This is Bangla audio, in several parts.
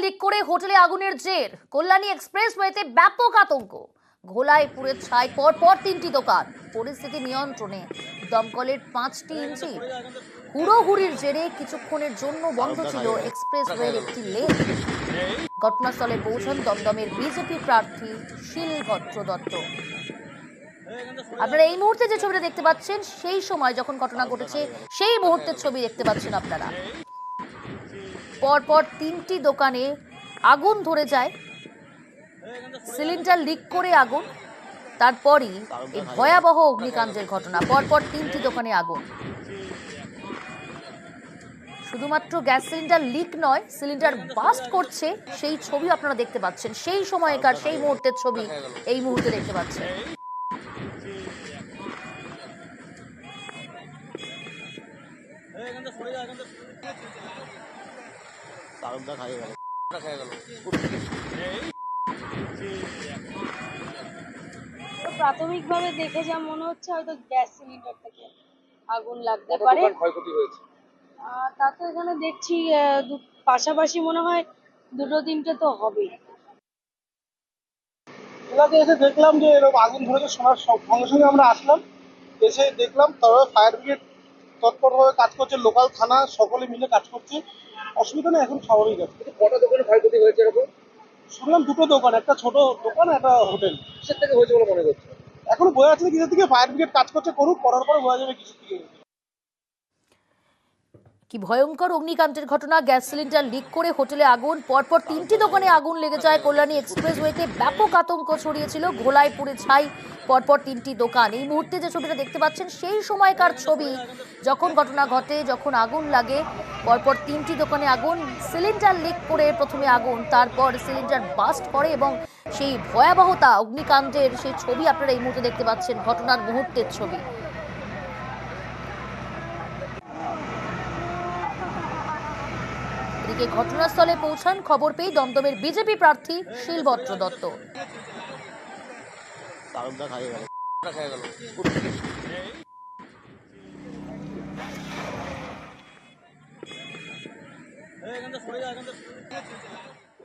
লিক করে হোটেলে আগুনের জের, কল্যাণী এক্সপ্রেসওয়েতে ব্যাপক আতঙ্ক, ঘোলায় পুড়ে ছাই পরপর 3টি দোকান, পরিস্থিতি নিয়ন্ত্রণে দমকলের 5টি ইঞ্জিন। হুড়োহুড়ির জেরে কিছুক্ষণের জন্য বন্ধ ছিল এক্সপ্রেসওয়ের একটি লেন। ঘটনাস্থলে পৌঁছান দমদমের বিজেপি প্রার্থী শিলভদ্র দত্ত। আপনারা এই মুহূর্তে যে ছবিটা দেখতে পাচ্ছেন, সেই সময় যখন ঘটনা ঘটেছে সেই মুহূর্তের ছবি দেখতে পাচ্ছেন আপনারা। পরপর 3টি দোকানে আগুন ধরে যায়, সিলিন্ডার লিক করে আগুন, তারপরই এই ভয়াবহ অগ্নিকাণ্ডের ঘটনা। পরপর 3টি দোকানে আগুন। শুধুমাত্র গ্যাস সিলিন্ডার লিক নয়, সিলিন্ডার বাস্ট করছে সেই ছবি আপনারা দেখতে পাচ্ছেন। সেই সময়কার সেই মুহূর্তের ছবি এই মুহূর্তে দেখতে পাচ্ছেন। প্রাথমিকভাবে দেখে যা মনে হচ্ছে হয়তো গ্যাস সিলিন্ডার থেকে আগুন লাগতে পারে। ক্ষয়ক্ষতি হয়েছে? তা তো এখানে দেখছি পাশাপাশি মনে হয় দুটো তিনটে তো হবেই। এলাকে এসে দেখলাম যে এরকম আগুন ধরেছে, শোনার সঙ্গে সঙ্গে আমরা আসলাম, এসে দেখলাম তবে ফায়ার ব্রিগেড তৎপরভাবে কাজ করছে, লোকাল থানা সকলে মিলে কাজ করছে, অসুবিধা নেই, এখন স্বাভাবিক আছে। কটা দোকানে ক্ষয়ক্ষতি হয়েছে এরকম? শুনলাম দুটো দোকান, একটা ছোট দোকান, একটা হোটেল। কিসের থেকে হয়েছে বলে মনে করছে? এখনো বোঝা যাচ্ছে না কিসের থেকে, ফায়ার ব্রিগেড কাজ করছে, করুক, করার পরে বোঝা যাবে কিসের থেকে। কি ভয়ঙ্কর অগ্নিকাণ্ডের ঘটনা! গ্যাস সিলিন্ডার লিক করে হোটেলে আগুন, পরপর 3টি দোকানে আগুন লেগে যায়। কল্যাণী এক্সপ্রেসওয়েতে ব্যাপক আতঙ্ক ছড়িয়েছিল, ঘোলায় পুড়ে ছাই পরপর 3টি দোকান। এই মুহূর্তে যে ছবিটা দেখতে পাচ্ছেন সেই সময়কার ছবি, যখন ঘটনা ঘটে, যখন আগুন লাগে। পরপর 3টি দোকানে আগুন, সিলিন্ডার লিক করে প্রথমে আগুন, তারপর সিলিন্ডার বাস্ট করে এবং সেই ভয়াবহতা অগ্নিকাণ্ডের সেই ছবি আপনারা এই মুহূর্তে দেখতে পাচ্ছেন, ঘটনার মুহূর্তের ছবি। এদিকে ঘটনাস্থলে পৌঁছান খবর পেয়ে দমদমের বিজেপি প্রার্থী শিলভদ্র দত্ত।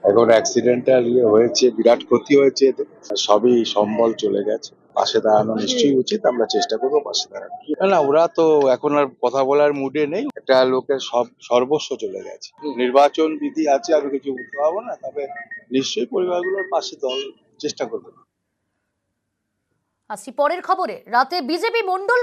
এখন অ্যাক্সিডেন্টাল হয়েছে, বিরাট ক্ষতি হয়েছে, এতে সবই সম্বল চলে গেছে। পাশে দাঁড়ানো নিশ্চয়ই উচিত, আমরা চেষ্টা করবো পাশে দাঁড়ানো। না, ওরা তো এখন আর কথা বলার মুডে নেই, একটা লোকের সর্বস্ব চলে গেছে। নির্বাচন বিধি আছে, আমি কিছু বলতে পারবো না, তবে নিশ্চয়ই পরিবারগুলোর পাশে দল চেষ্টা করবে। আসছি পরের খবরে। রাতে বিজেপি মণ্ডল